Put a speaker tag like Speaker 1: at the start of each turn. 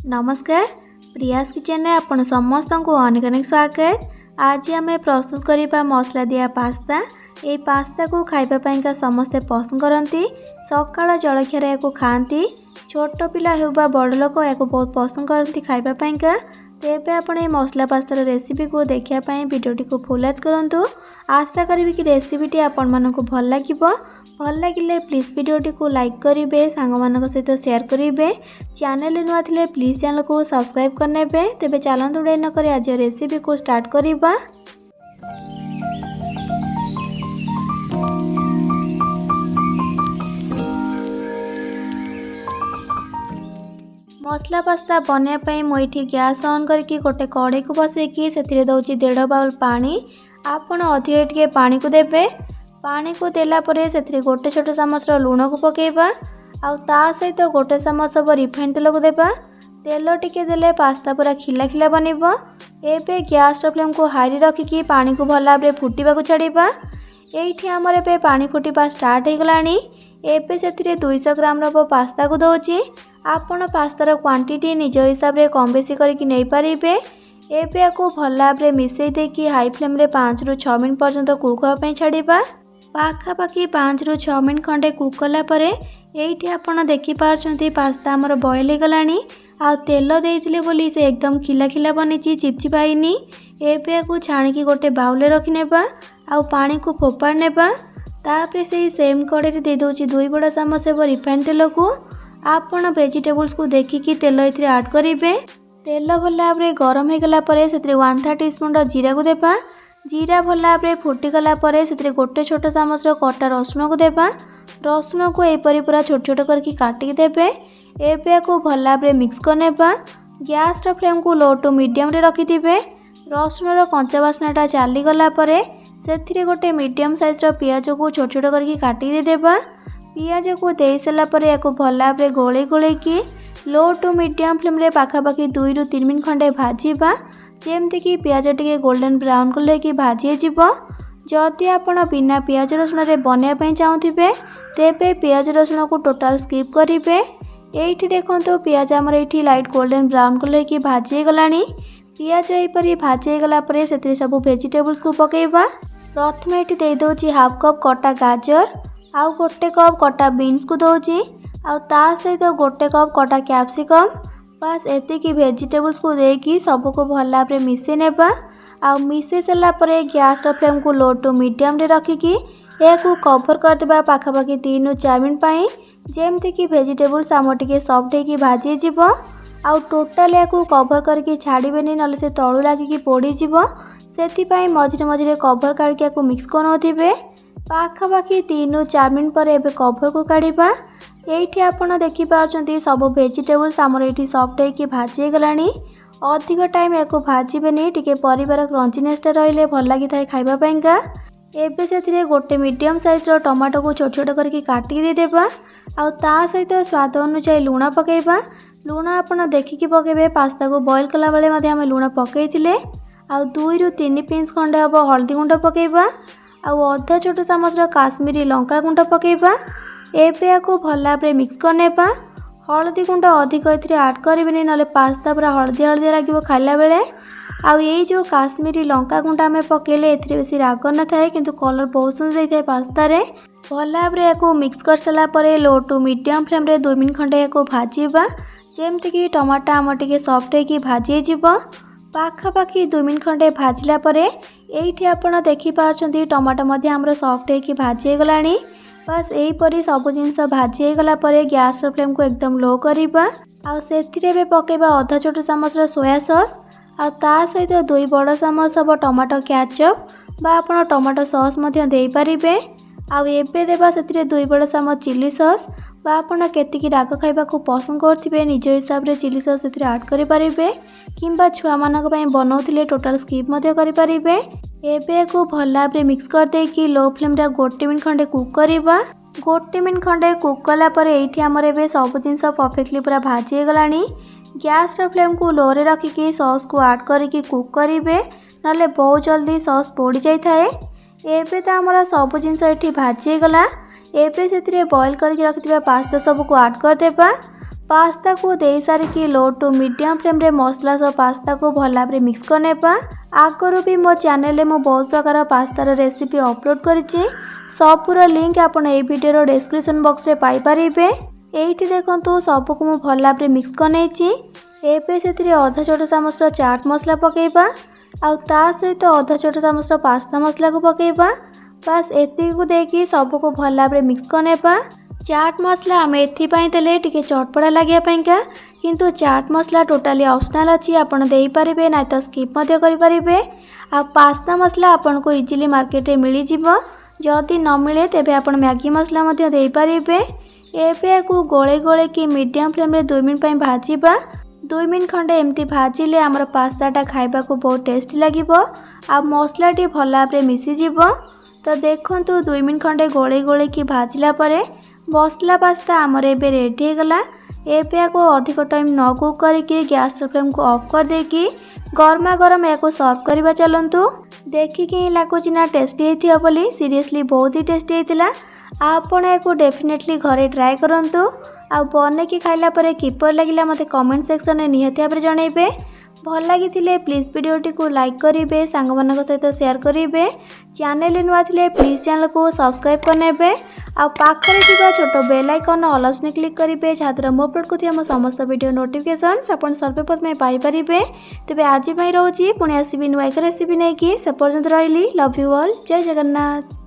Speaker 1: नमस्कार प्रियास किचन में आपण समस्त को अनेक अनेक स्वागत। आज आम प्रस्तुत करवा मसला दिया पास्ता। ये पास्ता को खाइबा समस्ते पसंद करती। सकाळ जलखिया या खाती। छोट पिला हो बड़ लोक या बहुत पसंद करती खाइबा। तेबे आपण ये मसला पास्तार रेसिपी को देखापी वीडियोटी को फुल वॉच करूँ। आशा करी कि रेसिपीटी आपण मानक भल लगे प्लीज वीडियोटी को लाइक करेंगे, सांग मान सहित शेयर करेंगे। चैनल नुआ थे प्लीज चैनल को सब्सक्राइब करने। तेबे चलतु डे नक आज रेसिपी को स्टार्ट करवा। मसला पास्ता बनाई मुझे गैस ऑन करके गोटे कड़े को बसैकी से दौची 1.5 बाउल पानी। आपण अधिक टे पानी को देबे। पानी को देला परे से गोटे छोट चामच लुण को पकेबा। आ सहित गोटे चामच हम रिफाइन तेल को देबा। तेल टिके देले पास्ता पूरा खिला खिला बनइबो। एबे गैस फ्लेम को हाई रखिकी पानी को भल भाव फुटिबा को छाड़िबा। एठी हमर एबे पानी फुटिबा स्टार्ट हो गलानी। एबे सेथिरे 200 ग्राम रो पास्ता को दउची। आपण पास्तार क्वांटिटी निज हिसाब रे कम बेसी करके नहीं पारिबे। एबे याको भल भाव मिसई देकी हाई फ्लेम रे 5 ରୁ 6 मिनट पर्यंत कुक होगा छाड़िबा। पाखापाखि 5 ରୁ 6 मिनट खंडे कुक कला परे एठी आपण देखि पारछंती पास्ता हमर बॉयल हो गलानी। आ तेल देइथिले बोली से एकदम खिला खिला बनिची, चिपचिपाइनी। एबे याको छाणिकी गोटे बाउल रे रखि नेबा। आ पानी को फोपाड़ नेबा। तापरे से सेम कड़े रे दे दोची 2 बड़ा चामच रिफाइन तेल को। आपण वेजिटेबल्स को देखिकी तेल इथरे ऐड करिवे। तेल भल भाव गरम हो गला परे से 1/2 टीस्पून जीरा को देबा। जीरा भल भाव फुटिगला परे से गोटे छोट चामच कटा रसुण को देबा। रसुण को एपरी पूरा छोट छोट करके काटिकी देबे। एबे को भल भाव मिक्स करनेबा। गैस फ्लेम को लो टू मीडियम रे रखिथिबे। रसुण कंचा बास्नाटा चलीगला परे से गोटे मीडियम साइज पियाज को छोट छोट करके काटिकी देबा। पियाज को दे सारा पर या भल भाव गोले गोलेकी लो टू मीडियम फ्लेम रे पाखापाखि 2 ରୁ 3 मिनट खंडे भाजीबा। जेमती कि पियाज टिके गोल्डन ब्राउन कले कि भाजी जीवो। जदि आपण बिना पियाज रसुण रे बनाया चाहूथिबे तेबे पियाज रसुण को टोटाल स्किप करिवे। एठी देखंतो पियाज हमर एठी लाइट गोल्डन ब्राउन कले कि भाजी गलानी। पियाज एपरी भाजी गला परे सेतिर सब वेजिटेबल्स को पकेइबा। प्रथमे एठी दे दोची हाफ कप कटा गाजर। आउ गोटे कप कटा बीन्स को दौची। आउ ता सहित गोटे कप कटा कैप्सिकम। बस एतिकी वेजिटेबल्स को देकी सबको भल भाव मिसई नेबा। आउ मिसई सारा परे गैस फ्लेम को लो टू मीडियम रे रखिकी या कवर कर देबा पाखापाखि 3 ରୁ 4 मिनट पाई। जेमती कि वेजिटेबल्स आम टिके सॉफ्ट होकी भाजी जीवो। आउ टोटाल या कवर करके छाड़िबेनी नले से तळु लागिकी पोड़ी जीवो। सेथिपाई मझिरे मझिरे कवर काढिके मिक्स करनोथिबे। पाखापाखि 3 ରୁ 4 मिनट पर एबे कवर को काढ़ा। ये आपड़ देखिपार सब वेजिटेबल्स आमर ये सॉफ्ट होकी भाजी गलानी। अधिक टाइम या भाजबेनी टिके परिवार क्रंचीनेसटा रहिले भल लगी था खाइबापाइंका। एबे से गोटे मीडियम साइज टमाटो को छोट छोट करके काटिकी देदेबा। आउ ता सहित स्वाद अनुसार लुण पकेबा। लुण आपड़ देखिकी पकेबे। पास्ता को बॉयल कला बेले आम लुण पकईथिले। आउ 2 ରୁ 3 पिंच खंडे हम हल्दी गुंड पकेबा। आउ अधा छोट चामच काश्मीरी लंका गुंड पकेबा। एबे याको भल भाव मिक्स करनेबा। हल्दी गुंड अधिक एथिरे ऐड करेंगे नले पास्ता पूरा हल्दिया हल्दिया लगे खाइला बेले। आउ ये जो काश्मीरी लंका गुंड आम पकेले एथिरे बेसी राग न थाए किंतु कलर बहुत सुंदर देता है पास्ता रे। भल भाव याको मिक्स कर सारा परे लो टू मीडियम फ्लेम रे 2 मिनट खंडे याको भाजीबा। जेमती कि टमाटो आम टिके सॉफ्ट होकी भाजी जीवो। पाखापाखि 2 मिनट खंडे भाजला परे एठी आपण देखि पारछंती टमाटो मध्ये हमर सॉफ्ट होकी भाजी गलानी। बस एहीपरी सब जिनस भाजी गला परे गैस फ्लेम को एकदम लो करिबा। आ सेथिरे बे पकेबा अधा छोट चामच सोया सॉस। आ ता सहित 2 बड़ चामच हम टमाटो केचप बा आपण टमाटो सॉस मध्ये देई परिबे। आ एबे देबा सेथिरे 2 बड़ चामच चिली सॉस बा आपण केतिकी राग खाइबा को पसंद करथिबे निज हिसाब रे चिली सॉस सेथिरे ऐड करि परिबे। किंबा छुआ मानक पई बनाउथिले टोटल स्किप मध्ये करि परिबे। एबे को भल भाव मिक्स कर देकी लो फ्लेम रे 1 मिनट खंडे कुक करिबा। 1 मिनट खंडे कुक कला परे एठी हमर एबे सब जिंस परफेक्टली पूरा भाजी गलानी। गैस फ्लेम को लो रे रखिकी सॉस को ऐड करिकी कुक करिवे नले बहुत जल्दी सॉस पोड़ी जाई थाए। एबे तो हमर सब जिंस एठी भाजी गला। एबे से बॉयल करके रखिथिबा पास्ता सब को ऐड कर देबा। पास्ता को दे सारिकी लो टू मीडियम फ्लेम रे मसला सह पास्ता को भल भाव मिक्स करनेबा। आगରୁ भी मो चैनल में बहुत प्रकार पास्तार रेसिपी अपलोड करिछि। सबूर लिंक आपन ए वीडियो डिस्क्रिप्शन बॉक्स रे पाई परिबे। एइठी देखंतु सबको मु भल भाव मिक्स करनेछि। एबे सेथिरे आधा छोटा चामच चाट मसला पकेइबा आ ता सहित आधा छोटा चामच पास्ता मसला को पकेइबा। बस एति को देकी सबको भल भाव मिक्स करनेबा। चाट मसला आम एथिपाई देले टिके चटपटा लगे पाइका, किंतु चाट मसला टोटाली ऑप्शनल अच्छी, आपन दे पारिबे ना तो स्किप मध्य करि पारिबे। आ पास्ता मसला आपन को इजीली मार्केट रे मिली जिवो। जदि न मिले तेबे आपन मैगी मसला मध्य दे पारिबे। एबे को गोळे गोळे की मीडियम फ्लेम रे 2 मिनिट पई भाजीबा। 2 मिनिट खंडे एमती भाजिले हमर पास्ताटा खाइबा को बहुत टेस्टी लागिबो आ मसलाटी भल भाव मिसी जिवो। तो देखंतु 2 मिनिट खंडे गोळे गोळे की भाजिला परे मसला पास्ता आमर एबे रेडी हो गला। एबे को अधिक टाइम न कुक करके गैस फ्लेम को ऑफ कर देकी गरमा गरम या सर्व करवा चलतु। देखिकी लगुच ना टेस्टी होती बोली, सीरियसली बहुत ही टेस्टी होता। आपण या डेफिनेटली घरे ट्राए करंतु। आ बने की खाइला परे किपर लगिला मते कमेंट सेक्शन में निहाती भाव जनइबे। भल लगी प्लीज वीडियोटी को लाइक करेंगे, सांग मान सहित शेयर करेंगे। चैनल नुआ थिले प्लीज चैनल को सब्सक्राइब करने आ पाखरे थिबा छोटो bell icon all option click करेंगे, जहाँद्वारा मो अपलोड करथिबा मो समस्त वीडियो नोटिफिकेशन आपण सर्वप्रथमे पाई परिबे। तेबे आज पई रहउची, पुणी आसीबी नुआ एक रेसिपी नै कि से पर्यंत रहिली। लव यू ऑल, जय जगन्नाथ।